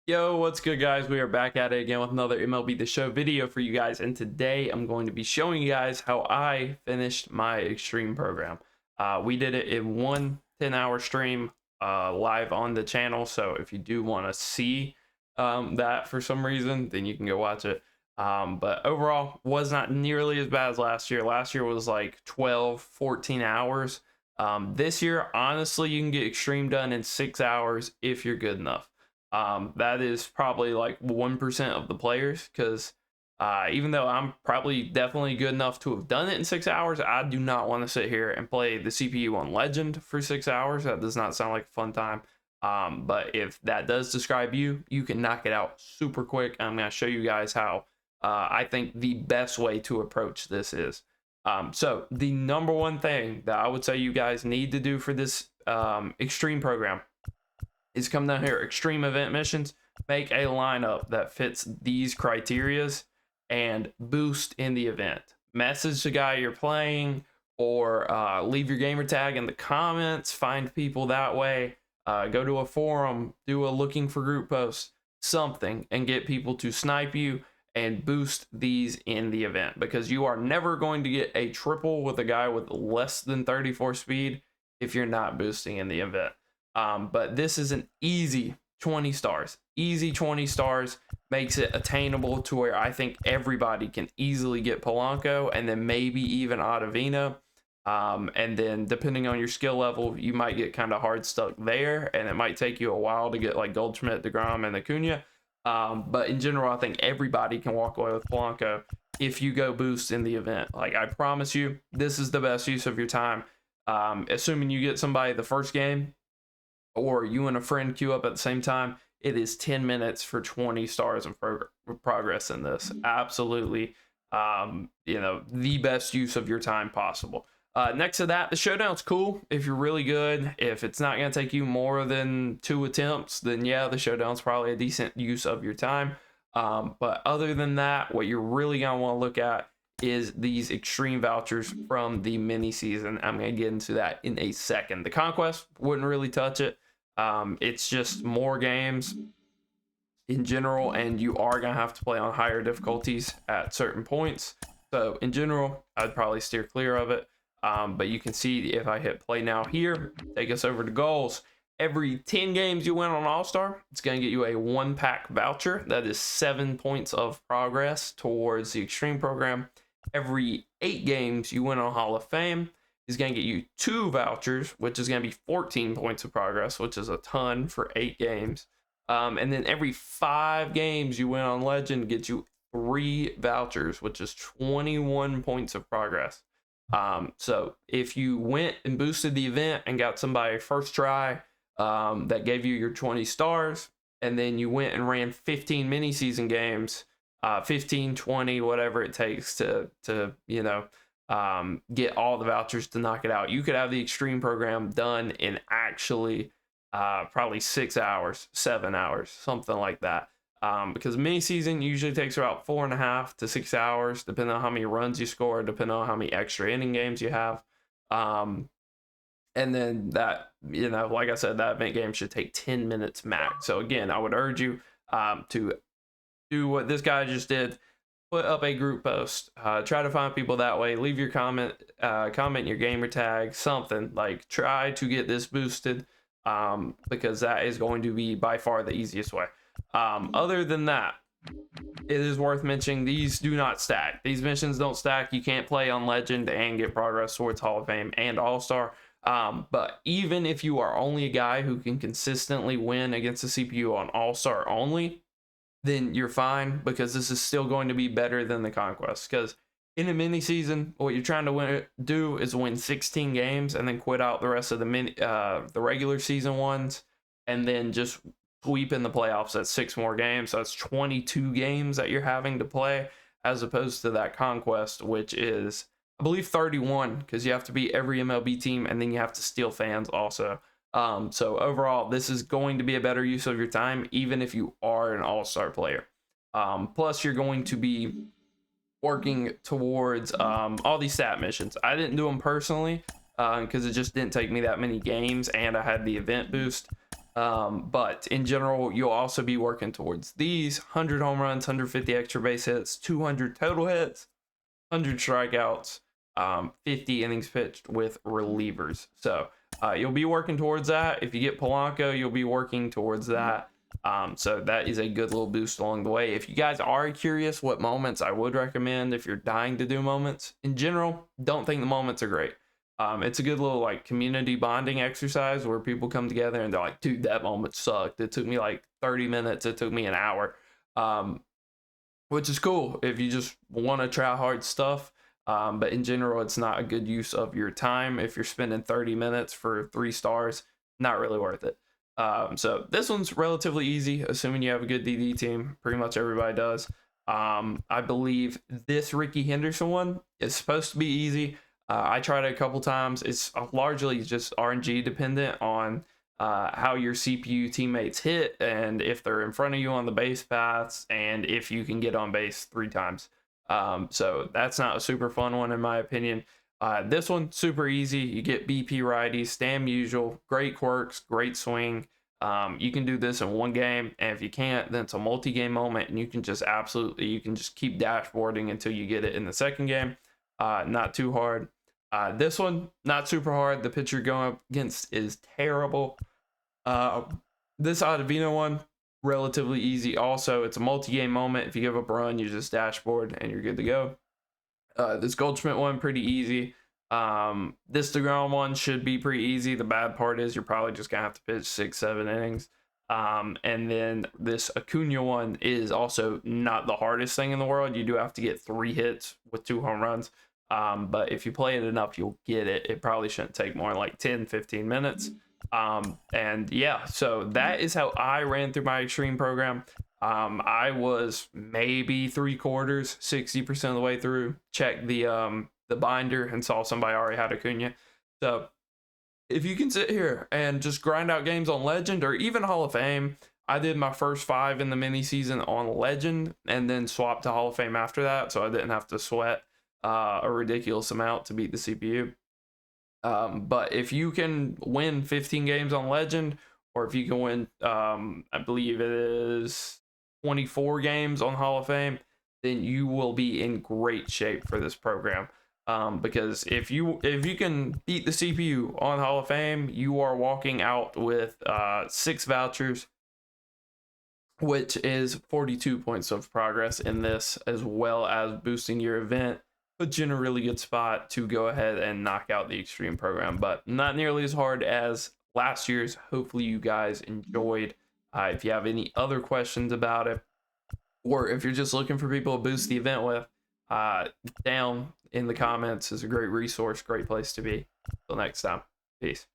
Yo, what's good, guys? We are back at it again with another MLB The Show video for you guys, and today I'm going to be showing you guys how I finished my extreme program. We did it in one 10-hour stream live on the channel, so if you do want to see that for some reason, then you can go watch it. But overall, was not nearly as bad as last year. Last year was like 12, 14 hours. This year, honestly, you can get extreme done in 6 hours if you're good enough. That is probably like 1% of the players, because even though I'm probably definitely good enough to have done it in 6 hours, I do not want to sit here and play the CPU on Legend for 6 hours. That does not sound like a fun time. But if that does describe you, you can knock it out super quick. I'm going to show you guys how I think the best way to approach this is. So the number one thing that I would say you guys need to do for this extreme program is come down here, extreme event missions, make a lineup that fits these criterias and boost in the event. Message the guy you're playing, or leave your gamer tag in the comments, find people that way, go to a forum, do a looking for group post, something, and get people to snipe you and boost these in the event, because you are never going to get a triple with a guy with less than 34 speed if you're not boosting in the event. But this is an easy 20 stars. Easy 20 stars makes it attainable to where I think everybody can easily get Polanco, and then maybe even Ottavino. And then depending on your skill level, you might get kind of hard stuck there, and it might take you a while to get like Goldschmidt, DeGrom, and Acuna. But in general, I think everybody can walk away with Polanco if you go boost in the event. Like, I promise you, this is the best use of your time. Assuming you get somebody the first game, or you and a friend queue up at the same time, it is 10 minutes for 20 stars of progress in this. Absolutely, the best use of your time possible. Next to that, the showdown's cool if you're really good. If it's not going to take you more than 2 attempts, then yeah, the showdown's probably a decent use of your time. But other than that, what you're really going to want to look at is these extreme vouchers from the mini season. I'm going to get into that in a second. The conquest, wouldn't really touch it. It's just more games in general, and you are going to have to play on higher difficulties at certain points. So in general, I'd probably steer clear of it. But you can see if I hit play now here, take us over to goals. Every 10 games you win on All-Star, it's going to get you a 1-pack voucher. That is 7 points of progress towards the extreme program. Every 8 games you win on Hall of Fame is going to get you 2 vouchers, which is going to be 14 points of progress, which is a ton for 8 games. And then every 5 games you win on Legend gets you 3 vouchers, which is 21 points of progress. So if you went and boosted the event and got somebody first try that gave you your 20 stars, and then you went and ran 15 mini season games, 15, 20, whatever it takes to get all the vouchers to knock it out, you could have the extreme program done in actually probably 6 hours, 7 hours, something like that. Because mini season usually takes about 4.5 to 6 hours, depending on how many runs you score, depending on how many extra inning games you have. And then that, like I said, that event game should take 10 minutes max. So again, I would urge you to do what this guy just did. Put up a group post, try to find people that way, leave your comment your gamer tag, something. Like, try to get this boosted, because that is going to be by far the easiest way. Other than that, it is worth mentioning these do not stack. These missions don't stack. You can't play on Legend and get progress towards Hall of Fame and All-Star. But even if you are only a guy who can consistently win against the CPU on All-Star only, then you're fine, because this is still going to be better than the conquest. Because in a mini season, what you're trying to do is win 16 games and then quit out the rest of the regular season ones, and then just sweep in the playoffs at 6 more games. So that's 22 games that you're having to play, as opposed to that conquest, which is, I believe, 31, because you have to beat every MLB team, and then you have to steal fans also. So overall, this is going to be a better use of your time, even if you are an all-star player. Plus, you're going to be working towards all these stat missions. I didn't do them personally because it just didn't take me that many games, and I had the event boost. But in general, you'll also be working towards these 100 home runs, 150 extra base hits, 200 total hits, 100 strikeouts, 50 innings pitched with relievers. So you'll be working towards that. If you get Polanco, you'll be working towards that. So that is a good little boost along the way. If you guys are curious what moments I would recommend if you're dying to do moments, in general, don't think the moments are great. It's a good little like community bonding exercise where people come together and they're like, dude, that moment sucked. It took me like 30 minutes. It took me an hour. Which is cool if you just want to try hard stuff. But in general, it's not a good use of your time. If you're spending 30 minutes for 3 stars, not really worth it. So this one's relatively easy, assuming you have a good DD team. Pretty much everybody does. I believe this Ricky Henderson one is supposed to be easy. I tried it a couple times. It's largely just RNG dependent on how your CPU teammates hit and if they're in front of you on the base paths and if you can get on base 3 times. So that's not a super fun one in my opinion. This one, super easy. You get BP righties, Stam usual, great quirks, great swing. You can do this in 1 game, and if you can't, then it's a multi-game moment, and you can just keep dashboarding until you get it in the 2nd game. Not too hard. This one, not super hard. The pitcher going up against is terrible. This Ottavino one, relatively easy. Also, it's a multi-game moment. If you give up a run, you just dashboard and you're good to go. This Goldschmidt one, pretty easy. This DeGrom one should be pretty easy. The bad part is you're probably just gonna have to pitch 6-7 innings. And then this Acuna one is also not the hardest thing in the world. You do have to get 3 hits with 2 home runs. But if you play it enough, you'll get it. It probably shouldn't take more than like 10-15 minutes. And yeah, so that is how I ran through my extreme program. I was maybe 3/4, 60% of the way through. Checked the binder and saw somebody already had Acuna. So if you can sit here and just grind out games on Legend or even Hall of Fame, I did my first 5 in the mini season on Legend and then swapped to Hall of Fame after that, so I didn't have to sweat a ridiculous amount to beat the CPU. But if you can win 15 games on Legend, or if you can win, I believe it is 24 games on Hall of Fame, then you will be in great shape for this program. Because if you can beat the CPU on Hall of Fame, you are walking out with 6 vouchers, which is 42 points of progress in this, as well as boosting your event. Puts you in a really good spot to go ahead and knock out the extreme program, but not nearly as hard as last year's. Hopefully you guys enjoyed. If you have any other questions about it, or if you're just looking for people to boost the event with, down in the comments is a great resource, great place to be. Till next time, peace.